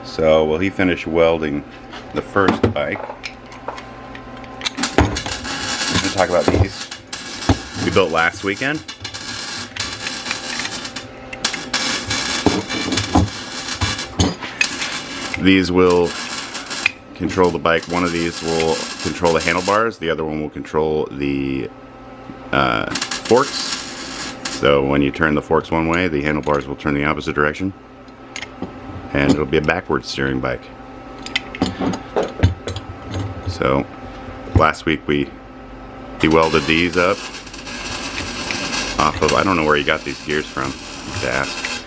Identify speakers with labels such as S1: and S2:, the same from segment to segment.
S1: So while he finished welding the first bike, I'm going to talk about these. We built last weekend. These will control the bike. One of these will control the handlebars. The other one will control the forks. So when you turn the forks one way, the handlebars will turn the opposite direction. And it'll be a backward steering bike. So last week he welded these up off of, I don't know where he got these gears from, to ask.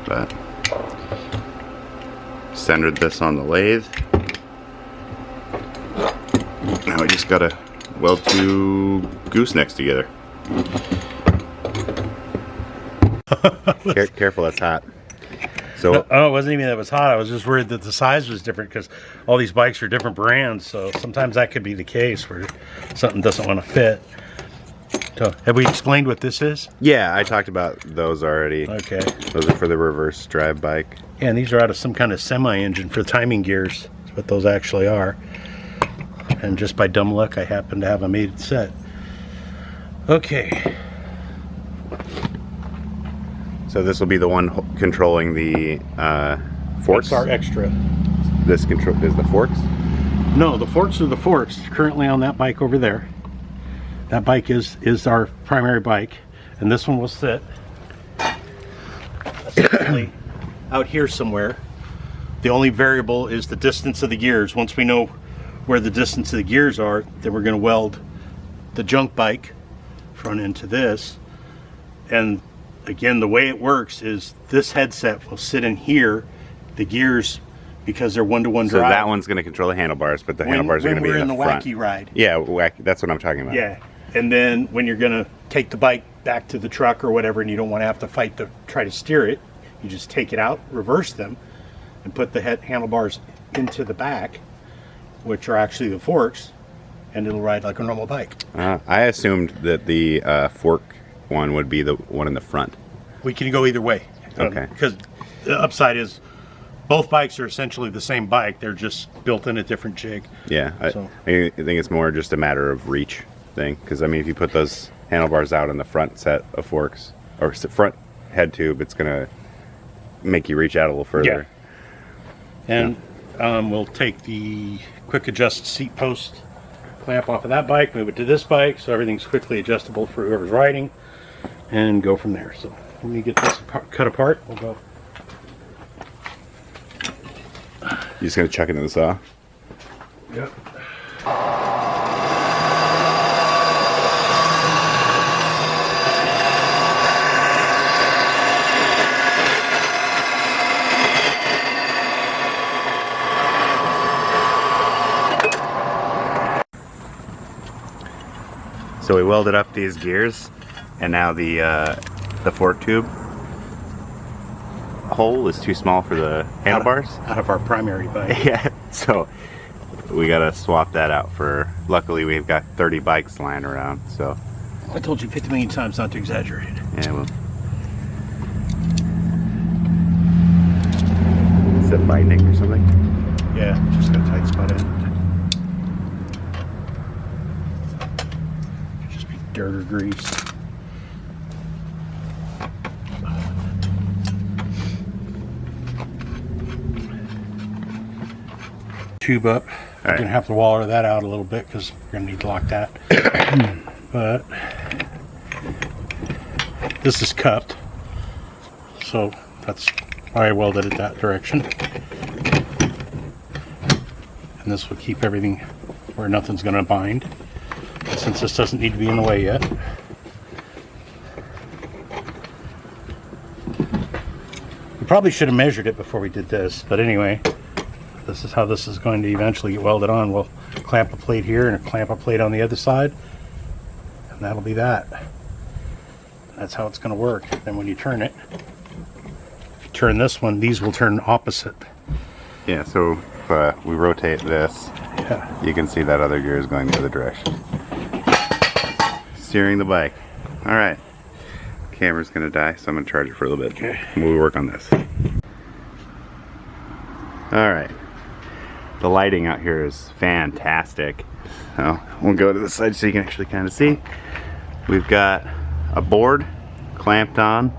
S1: But centered this on the lathe. Now we just gotta weld two goosenecks together. Careful, that's hot. So,
S2: oh, it wasn't even that it was hot. I was just worried that the size was different because all these bikes are different brands. So sometimes that could be the case where something doesn't want to fit. So have we explained what this is?
S1: Yeah, I talked about those already.
S2: Okay.
S1: Those are for the reverse drive bike.
S2: Yeah, and these are out of some kind of semi-engine for timing gears. That's what those actually are. And just by dumb luck, I happen to have a mated set. Okay.
S1: So this will be the one controlling the forks?
S2: That's our extra.
S1: This control is the forks?
S2: No, the forks are the forks. Currently on that bike over there. That bike is our primary bike. And this one will sit essentially out here somewhere. The only variable is the distance of the gears. Once we know where the distance of the gears are, then we're going to weld the junk bike front into this. And again, the way it works is this headset will sit in here. The gears, because they're one-to-one drive.
S1: So that one's going to control the handlebars, but the handlebars are going to be in the front.
S2: Wacky ride.
S1: Yeah, that's what I'm talking about.
S2: Yeah, and then when you're going to take the bike back to the truck or whatever, and you don't want to have to fight to try to steer it, you just take it out, reverse them, and put the handlebars into the back, which are actually the forks, and it'll ride like a normal bike.
S1: I assumed that the fork one would be the one in the front.
S2: We can go either way.
S1: Okay.
S2: Because the upside is both bikes are essentially the same bike. They're just built in a different jig.
S1: Yeah. I think it's more just a matter of reach thing. Because, I mean, if you put those handlebars out in the front set of forks, or front head tube, it's going to make you reach out a little further.
S2: Yeah. And we'll take the quick adjust seat post clamp off of that bike, move it to this bike, so everything's quickly adjustable for whoever's riding, and go from there. So when we get this cut apart, we'll go.
S1: You're just going to chuck it in the saw?
S2: Yep.
S1: So we welded up these gears, and now the fork tube hole is too small for the handlebars.
S2: Out of our primary bike.
S1: Yeah, so we gotta swap that out for, luckily we've got 30 bikes lying around, so.
S2: I told you 50 million times not to exaggerate.
S1: Yeah, well. Is that binding or something?
S2: Yeah, just got a tight spot in it. Just be dirt or grease. Tube up. We're gonna have to waller that out a little bit because we're gonna need to lock that. But this is cupped, so that's why I welded it that direction. And this will keep everything where nothing's gonna bind, since this doesn't need to be in the way yet. We probably should have measured it before we did this, but anyway. This is how this is going to eventually get welded on. We'll clamp a plate here and clamp a plate on the other side, and that'll be that. That's how it's going to work. Then when you turn it, if you turn this one, these will turn opposite.
S1: Yeah, so if we rotate this, you can see that other gear is going the other direction. Steering the bike. All right. Camera's going to die, so I'm going to charge it for a little bit.
S2: Okay.
S1: We'll work on this. All right. The lighting out here is fantastic. So we'll go to the side so you can actually kind of see. We've got a board clamped on,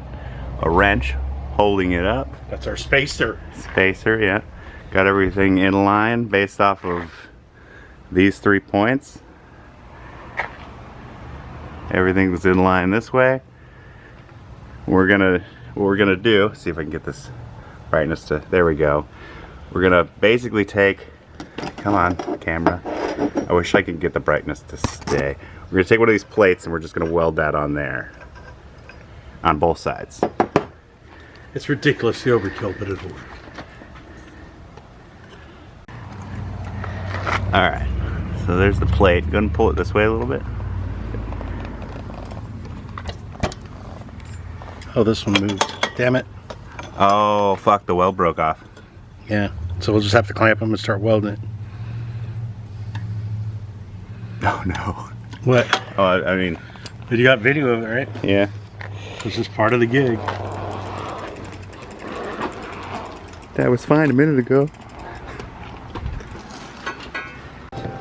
S1: a wrench holding it up.
S2: That's our spacer.
S1: Spacer, yeah. Got everything in line based off of these 3 points. Everything's in line this way. What we're gonna do, see if I can get this brightness to, there we go. We're gonna basically take, come on, camera. I wish I could get the brightness to stay. We're gonna take one of these plates and we're just gonna weld that on there. On both sides.
S2: It's ridiculously overkill, but it'll work.
S1: Alright, so there's the plate. Go ahead and pull it this way a little bit.
S2: Oh, this one moved. Damn it.
S1: Oh, fuck, the weld broke off.
S2: Yeah, so we'll just have to clamp them and start welding it.
S1: Oh no.
S2: What?
S1: Oh, I mean...
S2: But you got video of it, right?
S1: Yeah.
S2: This is part of the gig.
S1: That was fine a minute ago.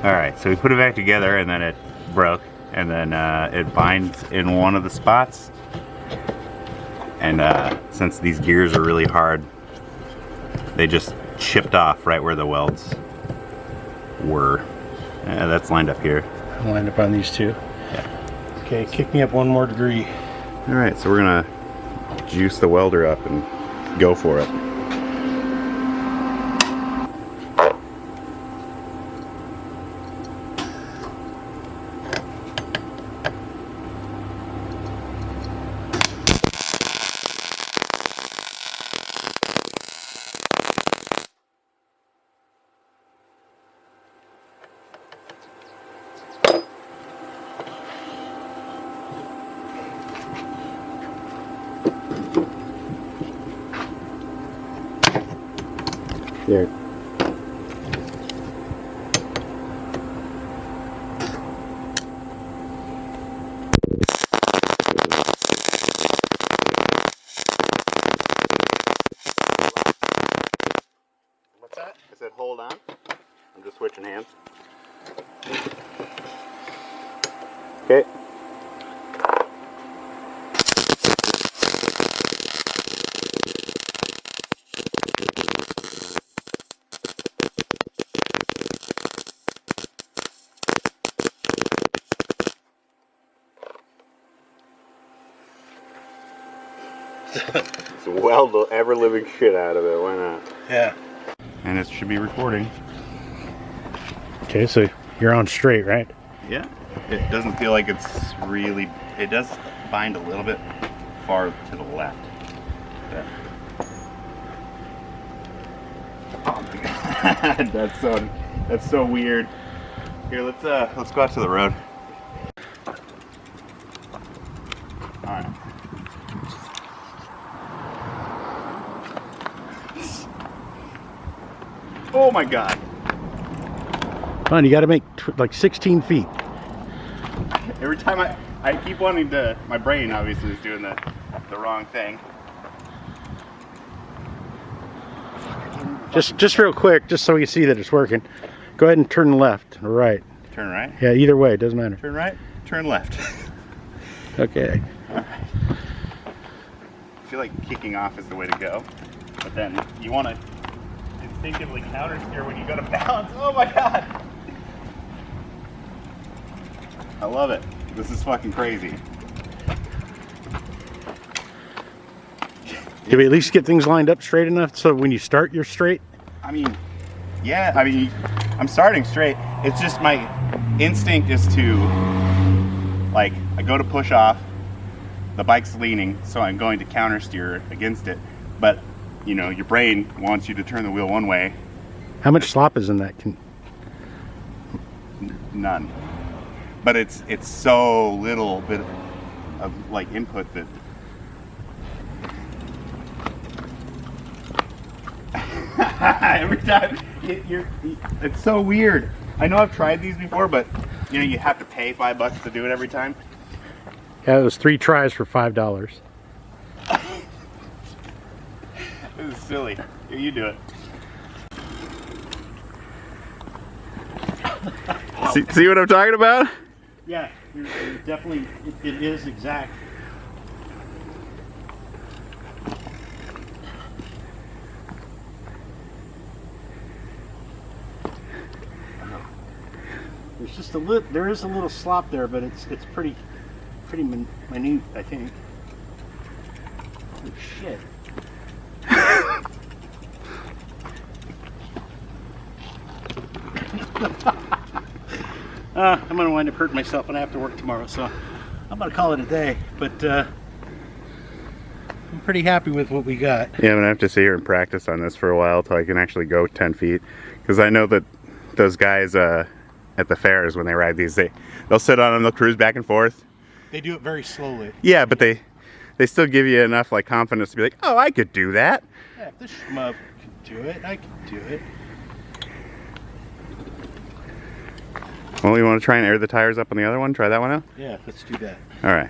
S1: Alright, so we put it back together and then it broke. And then it binds in one of the spots. And since these gears are really hard, they just chipped off right where the welds were. That's lined up here.
S2: I'll line up on these two.
S1: Yeah.
S2: Okay, kick me up 1 more degree.
S1: Alright, so we're gonna juice the welder up and go for it. There.
S2: What's that?
S1: I said hold on. I'm just switching hands. Okay. Just weld the ever-living shit out of it, why not?
S2: Yeah.
S1: And it should be recording.
S2: Okay, so you're on straight, right?
S1: Yeah. It doesn't feel like it's really... It does bind a little bit far to the left. But... Oh my god. That's so weird. Here, let's go out to the road. Alright. Oh my god.
S2: Come on, you gotta make like 16 feet.
S1: Every time I keep wanting to, my brain obviously is doing the wrong thing.
S2: Just real quick, just so you see that it's working. Go ahead and turn left or right.
S1: Turn right?
S2: Yeah, either way, it doesn't matter.
S1: Turn right? Turn left.
S2: Okay.
S1: Alright. I feel like kicking off is the way to go. But then you want to instinctively counter steer when you go to balance. Oh my god! I love it. This is fucking crazy.
S2: Did we at least get things lined up straight enough so when you start, you're straight?
S1: I mean, yeah, I mean, I'm starting straight. It's just my instinct is to, like, I go to push off, the bike's leaning, so I'm going to counter steer against it. But, you know, your brain wants you to turn the wheel one way.
S2: How much slop is in that?
S1: None. But it's so little bit of like input that every time it's so weird. I know I've tried these before, but you know you have to pay $5 to do it every time.
S2: Yeah, it was 3 tries for $5.
S1: This is silly. Here, you do it. See what I'm talking about?
S2: Yeah, you're definitely, it is exact. There's just a little, there is a little slop there, but it's pretty minute, I think. Oh shit. I'm gonna wind up hurting myself when I have to work tomorrow, so I'm gonna call it a day. But I'm pretty happy with what we got.
S1: Yeah, I'm gonna have to sit here and practice on this for a while till I can actually go 10 feet. Because I know that those guys at the fairs, when they ride these, they'll sit on them, they'll cruise back and forth.
S2: They do it very slowly.
S1: Yeah, but they still give you enough like confidence to be like, oh, I could do that.
S2: Yeah, if this schmuck can do it, I can do it.
S1: Well, you want to try and air the tires up on the other one? Try that one out?
S2: Yeah, let's do that.
S1: All right.